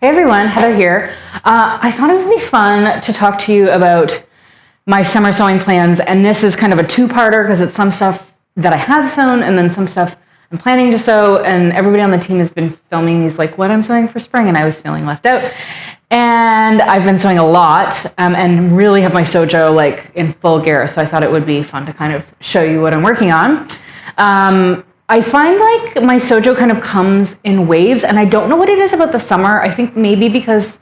Hey everyone, Heather here. I thought it would be fun to talk to you about my summer sewing plans, and this is kind of a two-parter because it's some stuff that I have sewn and then some stuff I'm planning to sew, and everybody on the team has been filming these like what I'm sewing for spring, and I was feeling left out. And I've been sewing a lot and really have my sewjo like in full gear, so I thought it would be fun to kind of show you what I'm working on. I find like my sewjo kind of comes in waves, and I don't know what it is about the summer. I think maybe because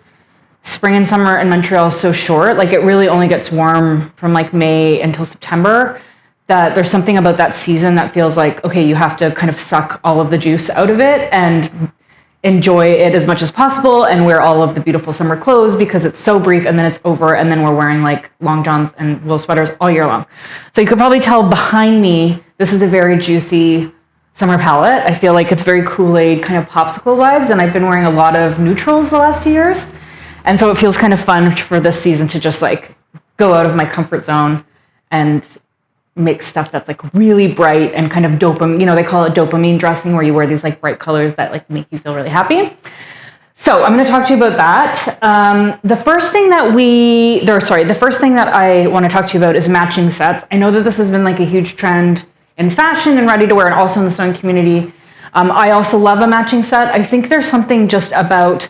spring and summer in Montreal is so short, like it really only gets warm from like May until September, that there's something about that season that feels like, okay, you have to kind of suck all of the juice out of it and enjoy it as much as possible and wear all of the beautiful summer clothes because it's so brief and then it's over, and then we're wearing like long johns and wool sweaters all year long. So you could probably tell behind me, this is a very juicy summer palette. I feel like it's very Kool-Aid kind of popsicle vibes, and I've been wearing a lot of neutrals the last few years. And so it feels kind of fun for this season to just like go out of my comfort zone and make stuff that's like really bright and kind of dopamine, they call it dopamine dressing, where you wear these like bright colors that like make you feel really happy. So I'm going to talk to you about that. The first thing that I want to talk to you about is matching sets. I know that this has been like a huge trend in fashion and ready to wear, and also in the sewing community. I also love a matching set. I think there's something just about,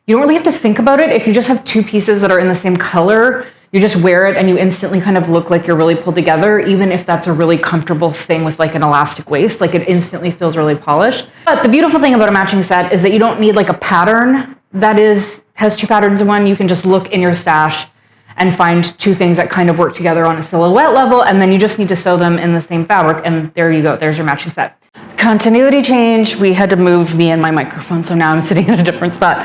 you don't really have to think about it. If you just have two pieces that are in the same color, you just wear it and you instantly kind of look like you're really pulled together, even if that's a really comfortable thing with like an elastic waist, like it instantly feels really polished. But the beautiful thing about a matching set is that you don't need like a pattern that has two patterns in one. You can just look in your stash and find two things that kind of work together on a silhouette level, and then you just need to sew them in the same fabric, and there you go, there's your matching set. Continuity change, we had to move me and my microphone, so now I'm sitting in a different spot.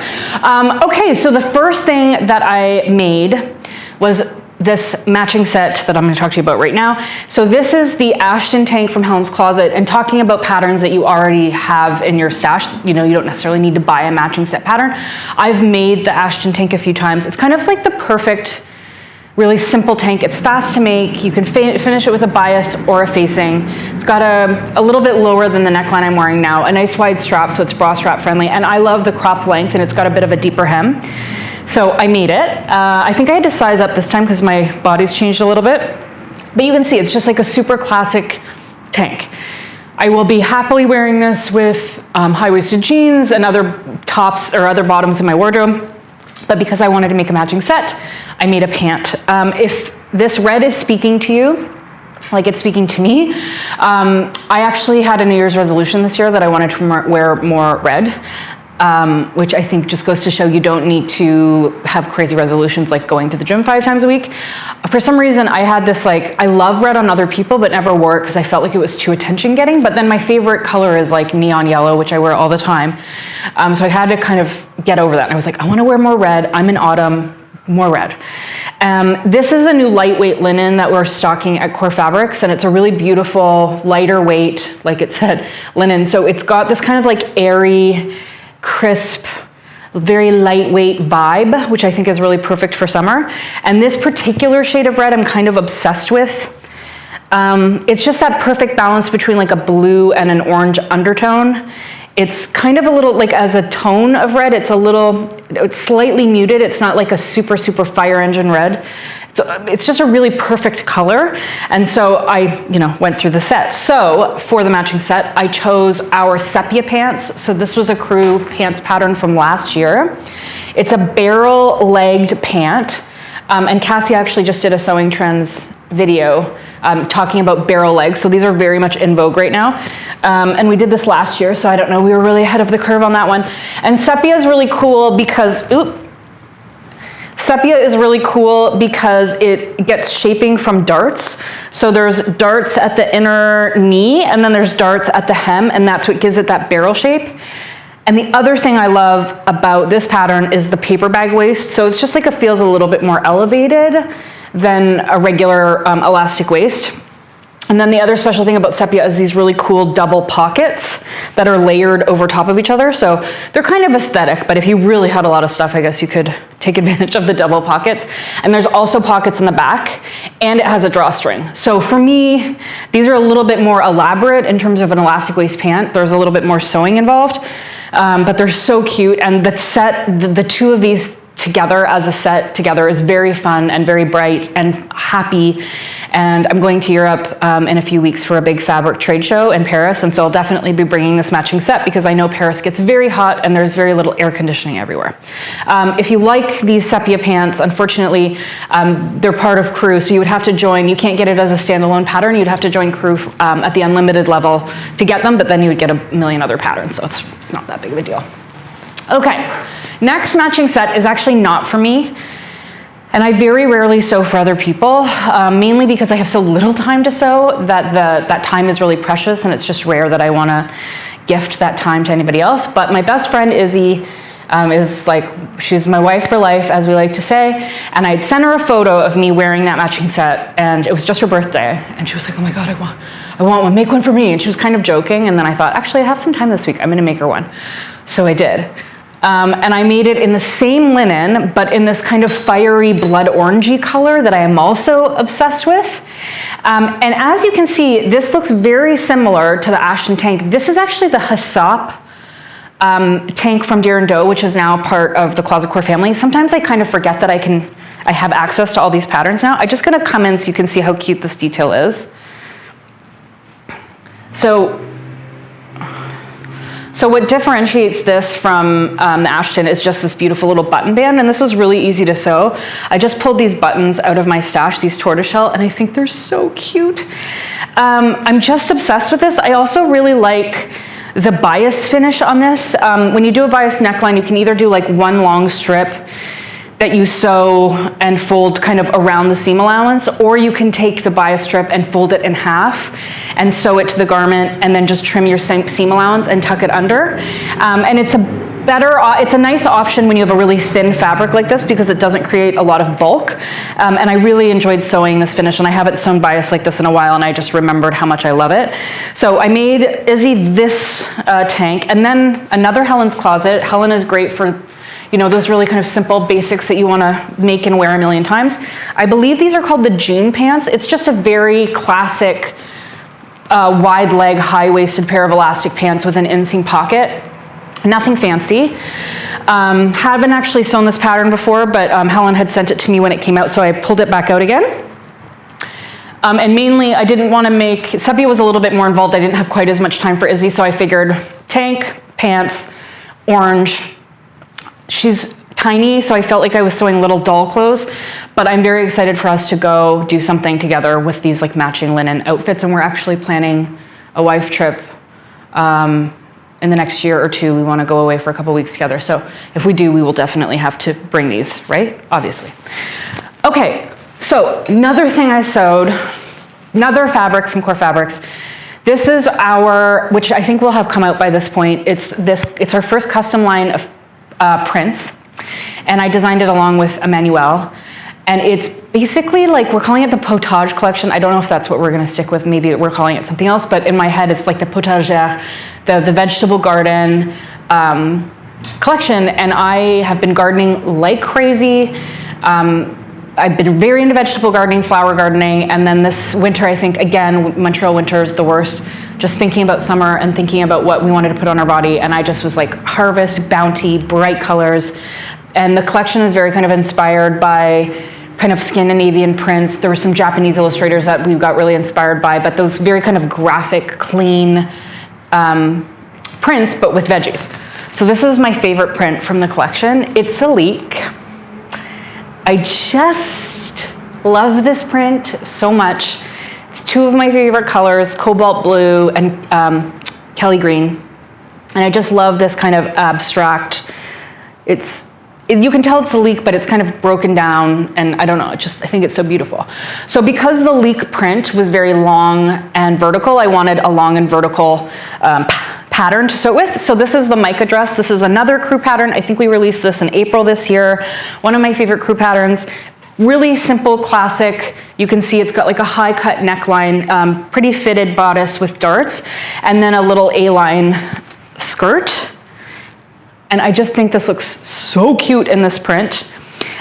Okay, so the first thing that I made was this matching set that I'm going to talk to you about right now. So this is the Ashton tank from Helen's Closet, and talking about patterns that you already have in your stash, you don't necessarily need to buy a matching set pattern. I've made the Ashton tank a few times. It's kind of like the perfect, really simple tank. It's fast to make. You can finish it with a bias or a facing. It's got a little bit lower than the neckline I'm wearing now, a nice wide strap, so it's bra strap friendly, and I love the cropped length, and it's got a bit of a deeper hem. So I made it. I think I had to size up this time because my body's changed a little bit, but you can see it's just like a super classic tank. I will be happily wearing this with high-waisted jeans and other tops or other bottoms in my wardrobe. But because I wanted to make a matching set, I made a pant. If this red is speaking to you, like it's speaking to me, I actually had a New Year's resolution this year that I wanted to wear more red, which I think just goes to show you don't need to have crazy resolutions like going to the gym 5 times a week. For some reason, I had this like, I love red on other people, but never wore it because I felt like it was too attention getting. But then my favorite color is like neon yellow, which I wear all the time. So I had to kind of get over that. And I was like, I want to wear more red. I'm in autumn, more red. This is a new lightweight linen that we're stocking at Core Fabrics, and it's a really beautiful, lighter weight, like it said, linen. So it's got this kind of like airy, crisp, very lightweight vibe, which I think is really perfect for summer. And this particular shade of red I'm kind of obsessed with. It's just that perfect balance between like a blue and an orange undertone. It's kind of a little, like as a tone of red, it's slightly muted. It's not like a super, super fire engine red. It's just a really perfect color. And so I, went through the set. So for the matching set, I chose our sepia pants. So this was a crew pants pattern from last year. It's a barrel-legged pant. And Cassie actually just did a Sewing Trends video talking about barrel legs. So these are very much in vogue right now. And we did this last year, so I don't know, we were really ahead of the curve on that one. And sepia is really cool because, it gets shaping from darts. So there's darts at the inner knee, and then there's darts at the hem, and that's what gives it that barrel shape. And the other thing I love about this pattern is the paper bag waist. So it's just like it feels a little bit more elevated than a regular elastic waist. And then the other special thing about sepia is these really cool double pockets that are layered over top of each other. So they're kind of aesthetic, but if you really had a lot of stuff, I guess you could take advantage of the double pockets. And there's also pockets in the back, and it has a drawstring. So for me, these are a little bit more elaborate in terms of an elastic waist pant. There's a little bit more sewing involved, but they're so cute. And the two of these together as a set together is very fun and very bright and happy. And I'm going to Europe in a few weeks for a big fabric trade show in Paris, and so I'll definitely be bringing this matching set because I know Paris gets very hot and there's very little air conditioning everywhere. If you like these sepia pants, unfortunately, they're part of Crew, so you would have to join. You can't get it as a standalone pattern. You'd have to join Crew at the unlimited level to get them, but then you would get a million other patterns, so it's not that big of a deal. Okay, next matching set is actually not for me. And I very rarely sew for other people, mainly because I have so little time to sew that time is really precious, and it's just rare that I want to gift that time to anybody else. But my best friend Izzy is she's my wife for life, as we like to say, and I'd sent her a photo of me wearing that matching set, and it was just her birthday, and she was like, oh my God, I want one, make one for me. And she was kind of joking, and then I thought, actually, I have some time this week, I'm gonna make her one. So I did. And I made it in the same linen, but in this kind of fiery blood orangey color that I am also obsessed with. And as you can see, this looks very similar to the Ashton tank. This is actually the Hyssop tank from Deer & Doe, which is now part of the Closet Core family. Sometimes I kind of forget that I have access to all these patterns now. I'm just gonna come in so you can see how cute this detail is. So what differentiates this from the Ashton is just this beautiful little button band, and this was really easy to sew. I just pulled these buttons out of my stash, these tortoiseshell, and I think they're so cute. I'm just obsessed with this. I also really like the bias finish on this. When you do a bias neckline, you can either do like one long strip that you sew and fold kind of around the seam allowance, or you can take the bias strip and fold it in half and sew it to the garment and then just trim your seam allowance and tuck it under. And it's a nice option when you have a really thin fabric like this because it doesn't create a lot of bulk. And I really enjoyed sewing this finish, and I haven't sewn bias like this in a while, and I just remembered how much I love it. So I made Izzy this tank, and then another Helen's Closet. Helen is great for those really kind of simple basics that you want to make and wear a million times. I believe these are called the June pants. It's just a very classic wide leg, high-waisted pair of elastic pants with an inseam pocket. Nothing fancy. Haven't actually sewn this pattern before, but Helen had sent it to me when it came out, so I pulled it back out again. And mainly, I didn't want to make, sepia was a little bit more involved. I didn't have quite as much time for Izzy, so I figured tank, pants, orange. She's tiny, so I felt like I was sewing little doll clothes, but I'm very excited for us to go do something together with these like matching linen outfits, and we're actually planning a wife trip in the next year or two. We want to go away for a couple weeks together, so if we do, we will definitely have to bring these, right? Obviously. Okay, so another thing I sewed, another fabric from Core Fabrics. This is which I think will have come out by this point. It's our first custom line of prints, and I designed it along with Emmanuel, and it's basically like, we're calling it the potage collection. I don't know if that's what we're going to stick with. Maybe we're calling it something else, but in my head it's like the potagère, the vegetable garden collection, and I have been gardening like crazy. I've been very into vegetable gardening, flower gardening, and then this winter, I think, again, Montreal winter is the worst. Just thinking about summer and thinking about what we wanted to put on our body, and I just was like, harvest, bounty, bright colors. And the collection is very kind of inspired by kind of Scandinavian prints. There were some Japanese illustrators that we got really inspired by, but those very kind of graphic, clean prints, but with veggies. So this is my favorite print from the collection. It's a leek. I just love this print so much. It's two of my favorite colors, cobalt blue and Kelly green. And I just love this kind of abstract, you can tell it's a leek, but it's kind of broken down, and I don't know, I think it's so beautiful. So because the leek print was very long and vertical, I wanted a long and vertical pattern to sew with. So this is the mica dress. This is another Crew pattern. I think we released this in April this year. One of my favorite Crew patterns. Really simple, classic. You can see it's got like a high cut neckline, pretty fitted bodice with darts, and then a little A-line skirt. And I just think this looks so cute in this print.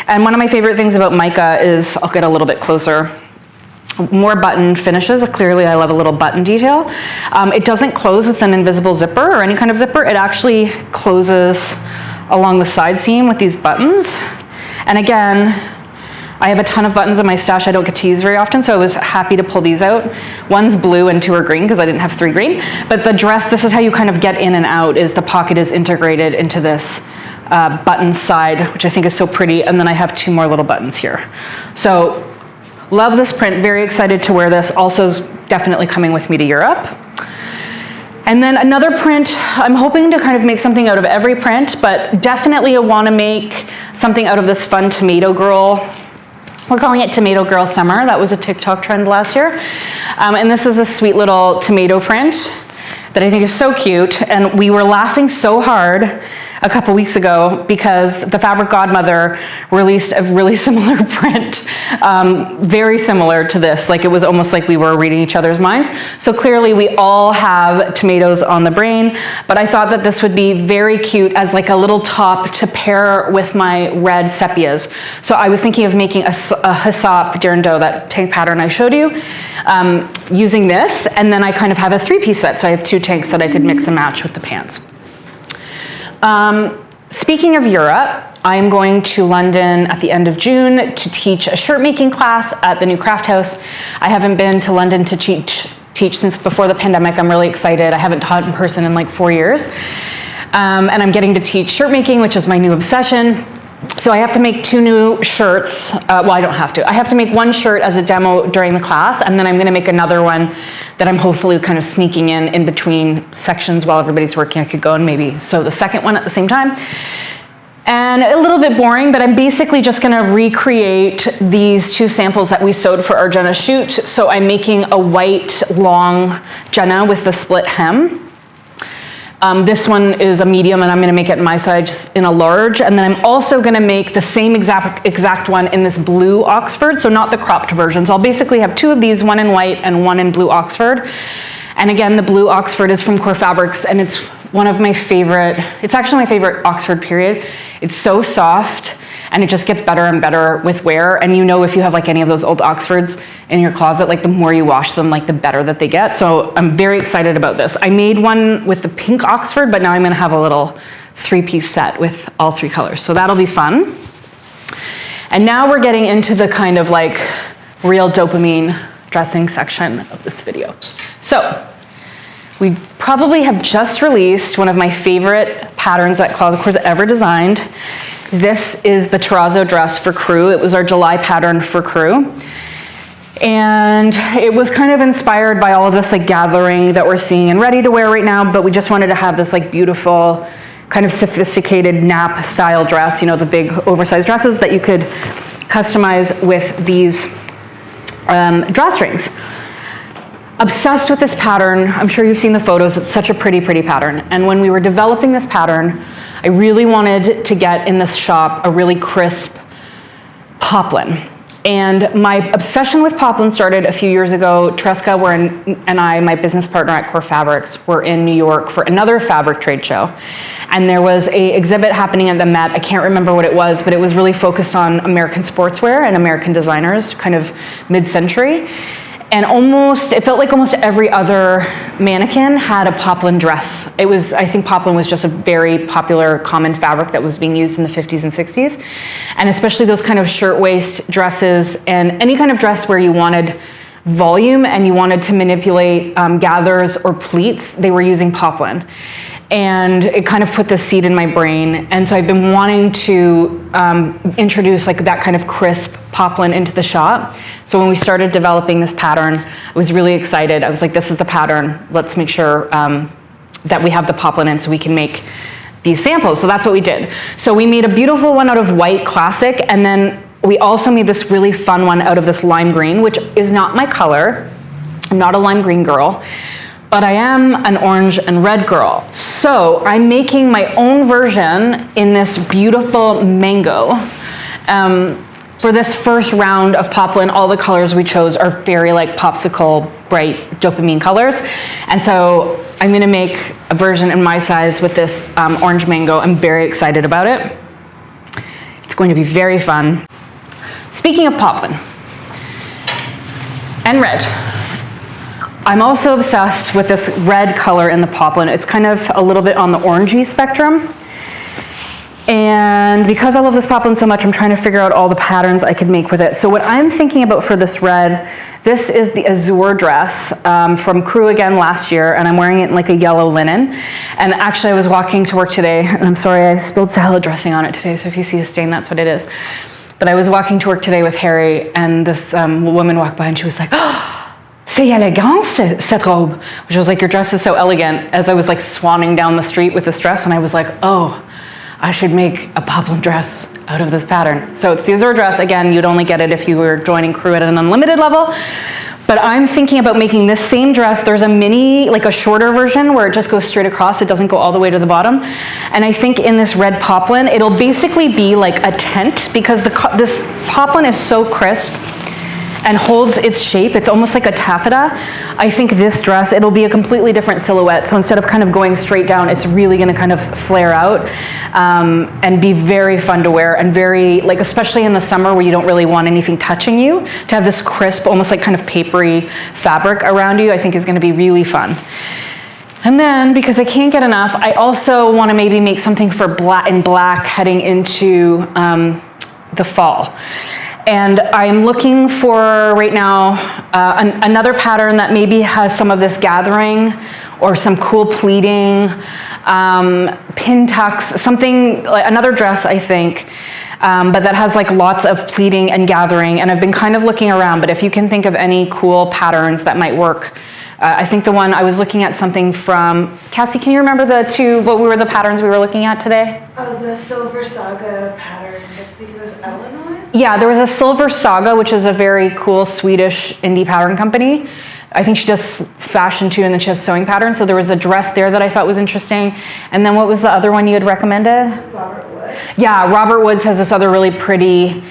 And one of my favorite things about mica is, I'll get a little bit closer, more button finishes. Clearly I love a little button detail. It doesn't close with an invisible zipper or any kind of zipper. It actually closes along the side seam with these buttons. And again, I have a ton of buttons in my stash I don't get to use very often, so I was happy to pull these out. One's blue and 2 are green because I didn't have 3 green. But the dress, this is how you kind of get in and out, is the pocket is integrated into this button side, which I think is so pretty. And then I have 2 more little buttons here. So love this print, very excited to wear this. Also definitely coming with me to Europe. And then another print, I'm hoping to kind of make something out of every print, but definitely I want to make something out of this fun tomato girl. We're calling it Tomato Girl Summer. That was a TikTok trend last year. And this is a sweet little tomato print that I think is so cute. And we were laughing so hard a couple weeks ago because the Fabric Godmother released a really similar print, very similar to this. Like, it was almost like we were reading each other's minds. So clearly we all have tomatoes on the brain, but I thought that this would be very cute as like a little top to pair with my red sepias. So I was thinking of making a Hyssop Dirndl, that tank pattern I showed you, using this, and then I kind of have a 3-piece set. So I have 2 tanks that I could mix and match with the pants. Speaking of Europe, I'm going to London at the end of June to teach a shirt making class at the new craft house. I haven't been to London to teach since before the pandemic. I'm really excited. I haven't taught in person in like 4 years. And I'm getting to teach shirt making, which is my new obsession. So I have to make 2 new shirts. Well, I don't have to. I have to make 1 shirt as a demo during the class, and then I'm going to make another one that I'm hopefully kind of sneaking in between sections while everybody's working. I could go and maybe sew the second one at the same time. And a little bit boring, but I'm basically just going to recreate these 2 samples that we sewed for our Jenna shoot. So I'm making a white long Jenna with the split hem. This one is a medium, and I'm going to make it my size in a large. And then I'm also going to make the same exact one in this blue Oxford, so not the cropped version. So I'll basically have 2 of these, 1 in white and 1 in blue Oxford. And again, the blue Oxford is from Core Fabrics, and it's one of my favorite, it's actually my favorite Oxford period. It's so soft, and it just gets better and better with wear. And you know, if you have like any of those old Oxfords in your closet, like the more you wash them, like the better that they get. So I'm very excited about this. I made one with the pink Oxford, but now I'm gonna have a little 3-piece set with all 3 colors. So that'll be fun. And now we're getting into the kind of like real dopamine dressing section of this video. So we probably have just released one of my favorite patterns that Closet Core's ever designed. This is the terrazzo dress for crew. It was our July pattern for crew. And it was kind of inspired by all of this like gathering that we're seeing and ready to wear right now, but we just wanted to have this like beautiful, kind of sophisticated nap style dress, you know, the big oversized dresses that you could customize with these drawstrings. Obsessed with this pattern. I'm sure you've seen the photos. It's such a pretty, pretty pattern. And when we were developing this pattern, I really wanted to get in this shop a really crisp poplin. And my obsession with poplin started a few years ago. Tresca and I, my business partner at Core Fabrics, were in New York for another fabric trade show. And there was an exhibit happening at the Met. I can't remember what it was, but it was really focused on American sportswear and American designers, kind of mid-century. And it felt like almost every other mannequin had a poplin dress. I think poplin was just a very popular common fabric that was being used in the 50s and 60s. And especially those kind of shirtwaist dresses and any kind of dress where you wanted volume and you wanted to manipulate gathers or pleats, they were using poplin. And it kind of put the seed in my brain. And so I've been wanting to introduce like that kind of crisp poplin into the shop. So when we started developing this pattern, I was really excited. I was like, this is the pattern. Let's make sure that we have the poplin in so we can make these samples. So that's what we did. So we made a beautiful one out of white classic. And then we also made this really fun one out of this lime green, which is not my color. I'm not a lime green girl. But I am an orange and red girl. So I'm making my own version in this beautiful mango. for this first round of poplin, all the colors we chose are very like popsicle, bright dopamine colors. And so I'm gonna make a version in my size with this orange mango. I'm very excited about it. It's going to be very fun. Speaking of poplin and red, I'm also obsessed with this red color in the poplin. It's kind of a little bit on the orangey spectrum. And because I love this poplin so much, I'm trying to figure out all the patterns I could make with it. So what I'm thinking about for this red, this is the Azure dress from Crew again last year, and I'm wearing it in like a yellow linen. And actually I was walking to work today, and I'm sorry I spilled salad dressing on it today, so if you see a stain, that's what it is. But I was walking to work today with Harry, and this woman walked by and she was like, "Oh, c'est élégant cette robe," which was like, "Your dress is so elegant," as I was like swanning down the street with this dress, and I was like, oh, I should make a poplin dress out of this pattern. So it's the Azure dress. Again, you'd only get it if you were joining Crew at an unlimited level. But I'm thinking about making this same dress. There's a mini, like a shorter version where it just goes straight across. It doesn't go all the way to the bottom. And I think in this red poplin, it'll basically be like a tent because this poplin is so crisp and holds its shape. It's almost like a taffeta. I think this dress, it'll be a completely different silhouette. So instead of kind of going straight down, it's really gonna kind of flare out and be very fun to wear and very, like, especially in the summer where you don't really want anything touching you, to have this crisp, almost like kind of papery fabric around you, I think is gonna be really fun. And then, because I can't get enough, I also wanna maybe make something for black heading into the fall. And I'm looking for, right now, another pattern that maybe has some of this gathering or some cool pleating, pin tucks, something, like another dress, I think, but that has like lots of pleating and gathering. And I've been kind of looking around, but if you can think of any cool patterns that might work. I think the one I was looking at something from, Cassie, can you remember what were the patterns we were looking at today? Oh, the Silver Saga patterns. I think it was Illinois. Yeah, there was a Silver Saga, which is a very cool Swedish indie pattern company. I think she does fashion too, and then she has sewing patterns. So there was a dress there that I thought was interesting. And then what was the other one you had recommended? Robert Wood. Yeah, Robert Woods has this other really pretty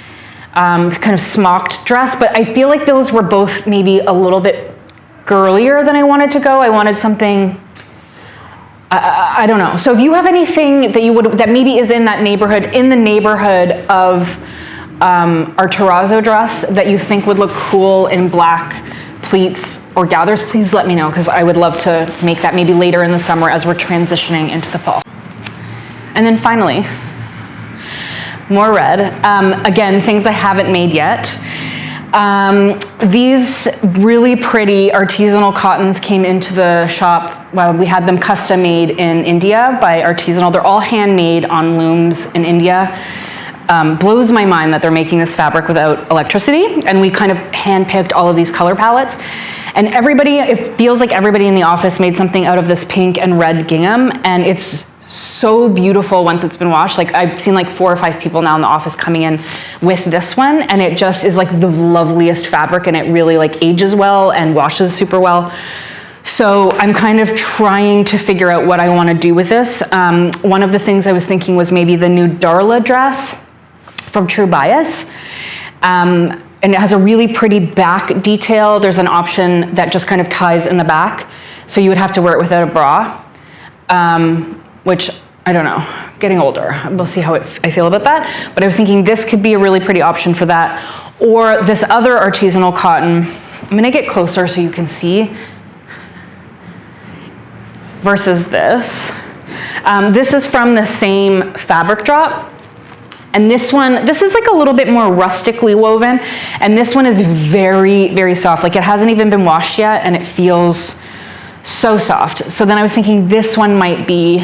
kind of smocked dress, but I feel like those were both maybe a little bit girlier than I wanted to go. I wanted something, I don't know. So if you have anything that maybe is in the neighborhood of our terrazzo dress that you think would look cool in black pleats or gathers, please let me know, because I would love to make that maybe later in the summer as we're transitioning into the fall. And then finally, more red. Again, things I haven't made yet. These really pretty artisanal cottons came into the shop. Well, we had them custom made in India by Artisanal. They're all handmade on looms in India. Blows my mind that they're making this fabric without electricity. And we kind of handpicked all of these color palettes. And it feels like everybody in the office made something out of this pink and red gingham. And it's so beautiful once it's been washed. Like, I've seen like 4 or 5 people now in the office coming in with this one, and it just is like the loveliest fabric, and it really like ages well and washes super well. So I'm kind of trying to figure out what I want to do with this. One of the things I was thinking was maybe the new Darla dress from True Bias. And it has a really pretty back detail. There's an option that just kind of ties in the back. So you would have to wear it without a bra. Which, I don't know, getting older. We'll see how I feel about that. But I was thinking this could be a really pretty option for that. Or this other artisanal cotton. I'm gonna get closer so you can see. Versus this. This is from the same fabric drop. And this is like a little bit more rustically woven. And this one is very, very soft. Like, it hasn't even been washed yet, and it feels so soft. So then I was thinking this one might be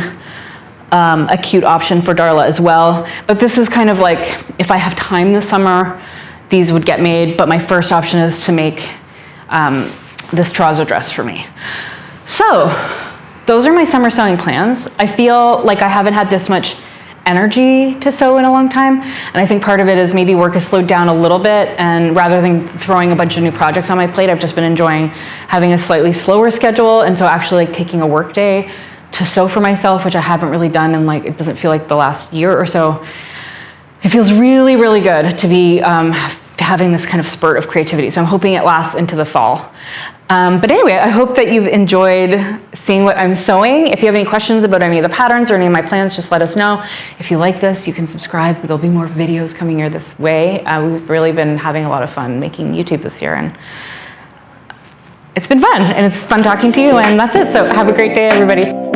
a cute option for Darla as well. But this is kind of like, if I have time this summer, these would get made. But my first option is to make this terrazzo dress for me. So those are my summer sewing plans. I feel like I haven't had this much energy to sew in a long time. And I think part of it is maybe work has slowed down a little bit, and rather than throwing a bunch of new projects on my plate, I've just been enjoying having a slightly slower schedule. And so actually like taking a work day to sew for myself, which I haven't really done in, like, it doesn't feel like the last year or so. it feels really, really good to be having this kind of spurt of creativity. So I'm hoping it lasts into the fall. But anyway, I hope that you've enjoyed seeing what I'm sewing. If you have any questions about any of the patterns or any of my plans, just let us know. If you like this, you can subscribe. There'll be more videos coming your this way. We've really been having a lot of fun making YouTube this year, and it's been fun, and it's fun talking to you, and that's it. So have a great day, everybody.